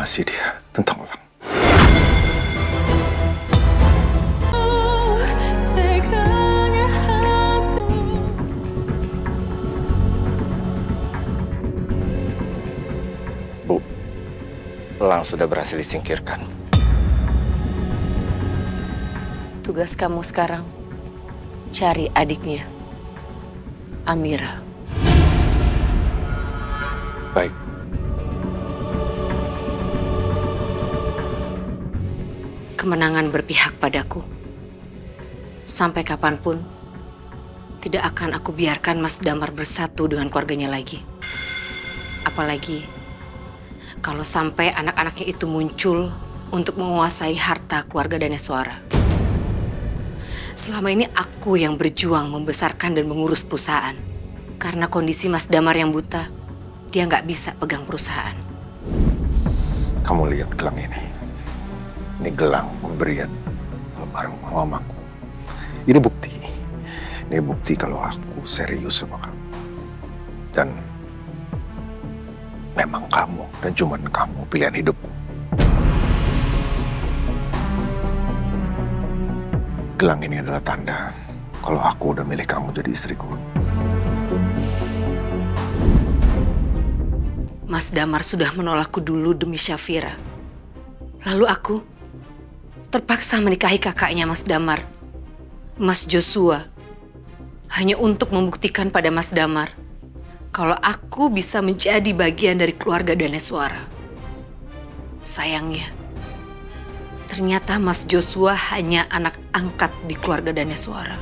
informasi dia tentang Lang. Bu, Lang sudah berhasil disingkirkan. Tugas kamu sekarang cari adiknya, Amira. Baik. Kemenangan berpihak padaku. Sampai kapanpun, tidak akan aku biarkan Mas Damar bersatu dengan keluarganya lagi. Apalagi kalau sampai anak-anaknya itu muncul untuk menguasai harta keluarga Daneswara. Selama ini aku yang berjuang membesarkan dan mengurus perusahaan. Karena kondisi Mas Damar yang buta, dia nggak bisa pegang perusahaan. Kamu lihat gelang ini. Ini gelang pemberian almarhum mamaku. Ini bukti. Ini bukti kalau aku serius sama kamu. Dan memang kamu dan cuman kamu pilihan hidupku. Gelang ini adalah tanda kalau aku udah milih kamu jadi istriku. Mas Damar sudah menolakku dulu demi Syafira. Lalu aku terpaksa menikahi kakaknya Mas Damar, Mas Joshua, hanya untuk membuktikan pada Mas Damar kalau aku bisa menjadi bagian dari keluarga Daneswara. Sayangnya, ternyata Mas Joshua hanya anak angkat di keluarga Daneswara.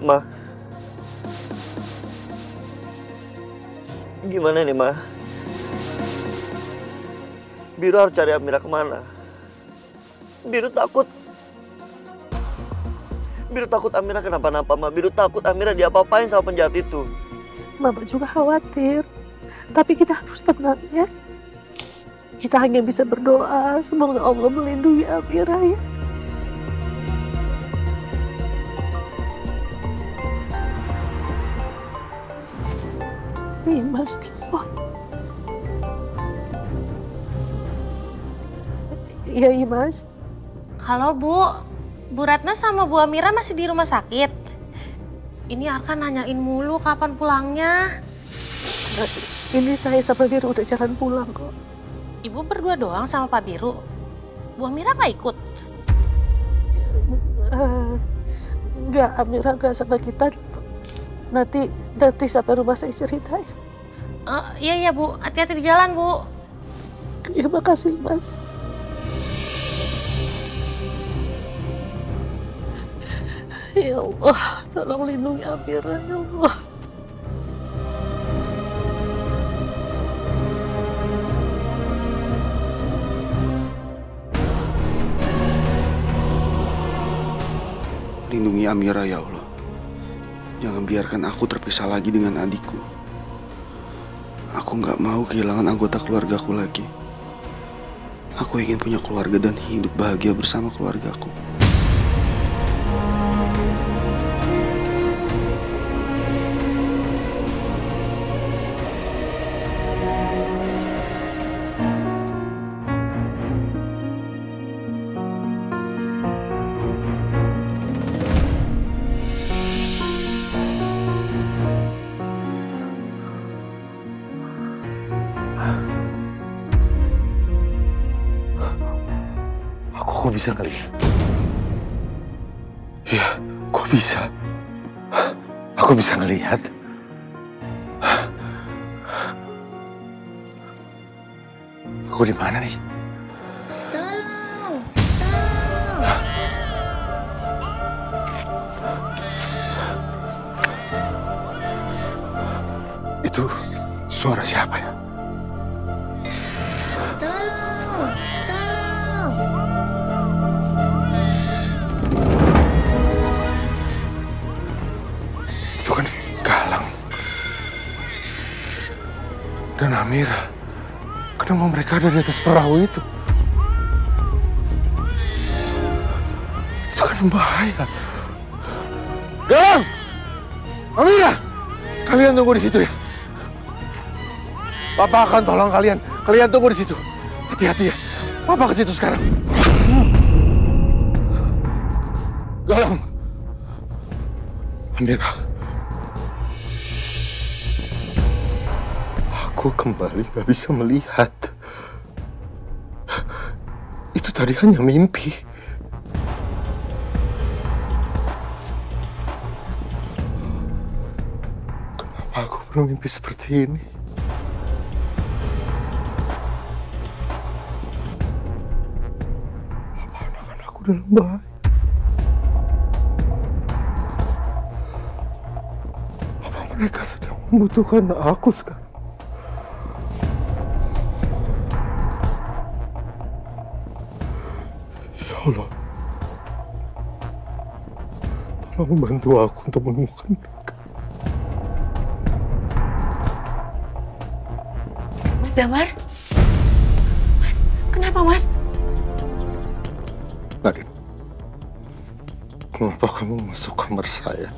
Ma, gimana nih, Ma? Biru harus cari Amira kemana? Biru takut Amira kenapa-napa, Ma. Biru takut Amira diapa-apain sama penjahat itu. Mama juga khawatir. Tapi kita harus tenang ya. Kita hanya bisa berdoa semoga Allah melindungi Amira ya. Nih Mas, telepon. Iya Mas. Halo Bu, Bu Ratna sama Bu Amira masih di rumah sakit. Ini Arkan nanyain mulu kapan pulangnya. Ini saya sama Biru udah jalan pulang kok. Ibu berdua doang sama Pak Biru. Bu Amira nggak ikut? Enggak, Amira enggak sama kita. Nanti sampai rumah saya cerita ya. Iya Bu, hati-hati di jalan Bu. Terima kasih Mas. Ya Allah, tolong lindungi Amira ya Allah. Lindungi Amira ya Allah. Jangan biarkan aku terpisah lagi dengan adikku. Aku nggak mau kehilangan anggota keluargaku lagi. Aku ingin punya keluarga dan hidup bahagia bersama keluargaku. Kok bisa ngelihat? Iya, kok bisa? Aku bisa ngelihat. Aku di mana nih? Tolong! Itu suara siapa ya? Tolong! Itu kan Galang dan Amira. Kenapa mereka ada di atas perahu itu? Itu kan bahaya. Galang! Amira! Kalian tunggu di situ ya. Papa akan tolong kalian. Kalian tunggu di situ. Hati-hati ya. Papa ke situ sekarang. Galang. Amira. Aku kembali gak bisa melihat. Itu tadi hanya mimpi. Kenapa aku bermimpi seperti ini? Apa anak-anakku dalam bahaya? Apa mereka sedang membutuhkan aku sekarang? Ya Allah, tolong bantu aku untuk menemukan mereka. Mas Damar? Mas, kenapa Mas? Nadine, kenapa kamu masuk kamar saya?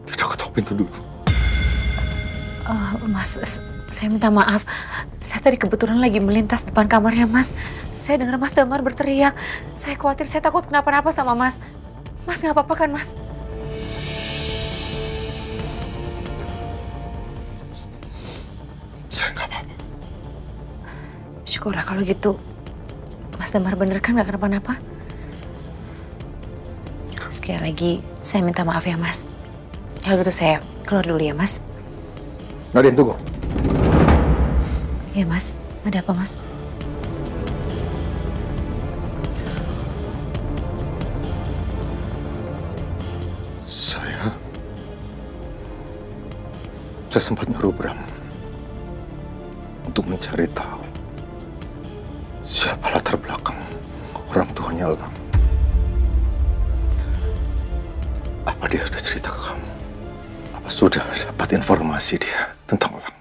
Tidak ketok pintu dulu. Mas, saya minta maaf. Saya tadi kebetulan lagi melintas depan kamarnya Mas. Saya dengar Mas Damar berteriak. Saya khawatir, saya takut kenapa-napa sama Mas. Mas nggak apa-apa kan Mas? Saya nggak apa-apa. Syukurlah kalau gitu. Mas Damar bener kan nggak kenapa-napa? Sekali lagi, saya minta maaf ya Mas. Kalau gitu saya keluar dulu ya Mas. Nadine, tunggu. Iya Mas, ada apa Mas? Saya sempat nyuruh Bram untuk mencari tahu siapa latar belakang orang tuanya Elang. Apa dia sudah cerita ke kamu? Apa sudah dapat informasi dia tentang Elang?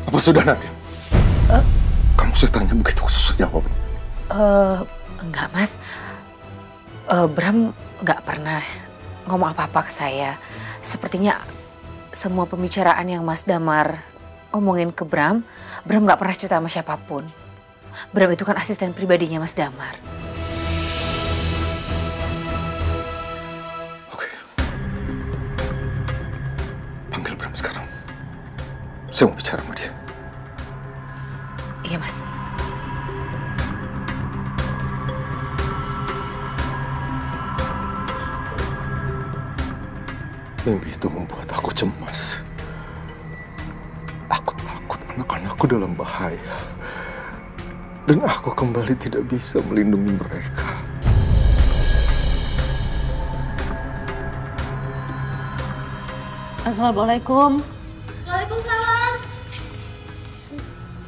Apa sudah, Nadine? Kamu saya tanya begitu khusus jawabnya. Enggak Mas. Bram nggak pernah ngomong apa-apa ke saya. Sepertinya semua pembicaraan yang Mas Damar omongin ke Bram nggak pernah cerita sama siapapun. Bram itu kan asisten pribadinya Mas Damar. Oke. Panggil Bram sekarang. Saya mau bicara sama dia. Iya Mas. Mimpi itu membuat aku cemas. Aku takut anak-anakku dalam bahaya. Dan aku kembali tidak bisa melindungi mereka. Assalamualaikum. Waalaikumsalam.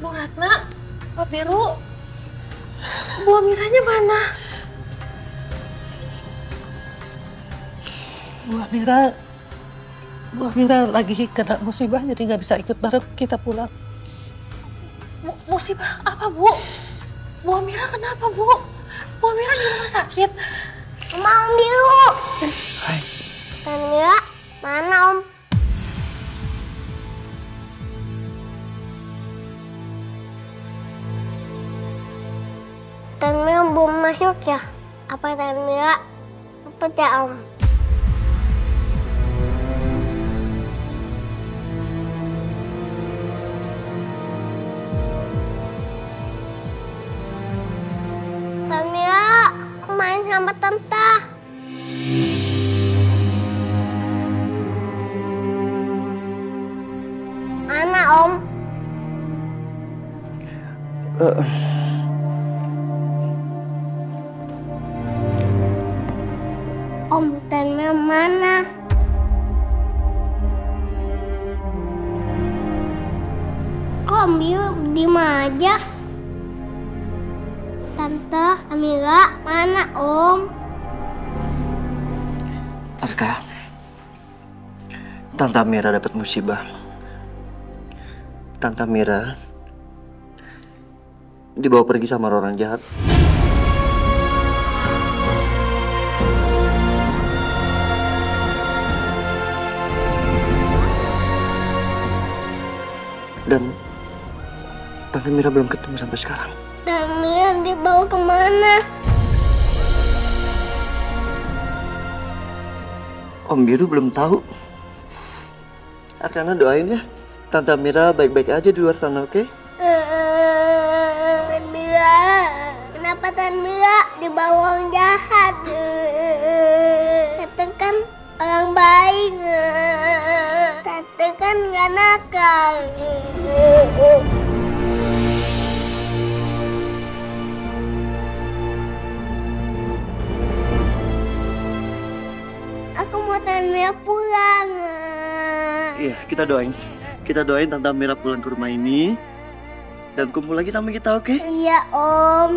Bu Ratna, Pak Biru, Bu Amiranya mana? Bu Amira lagi kena musibah jadi nggak bisa ikut bareng kita pulang. Musibah apa, Bu? Bu Amira kenapa, Bu? Bu Amira di rumah sakit. Om Biru. Hai. Amira, mana Om? Tanmira belum masuk ya? Apa Tanmira? Apa ya Om? Tanmira, aku main sama Tante. Mana Om? Om, Tanmira mana? Kok Om Biru diem aja? Tante Amira, mana Om? Arka, Tante Amira dapat musibah. Tante Amira dibawa pergi sama orang jahat. Dan Tante Mira belum ketemu sampai sekarang. Dan Mira dibawa kemana? Om Biru belum tahu. Arkana doain ya, Tante Mira baik-baik aja di luar sana, oke? Tante Mira, kenapa Tante Mira dibawa orang jahat? Tante kan orang baik. Tante kan gak nakal. Aku mau Tante Mira pulang. Iya, kita doain. Kita doain Tante Mira pulang ke rumah ini dan kumpul lagi sama kita, oke? Iya, Om.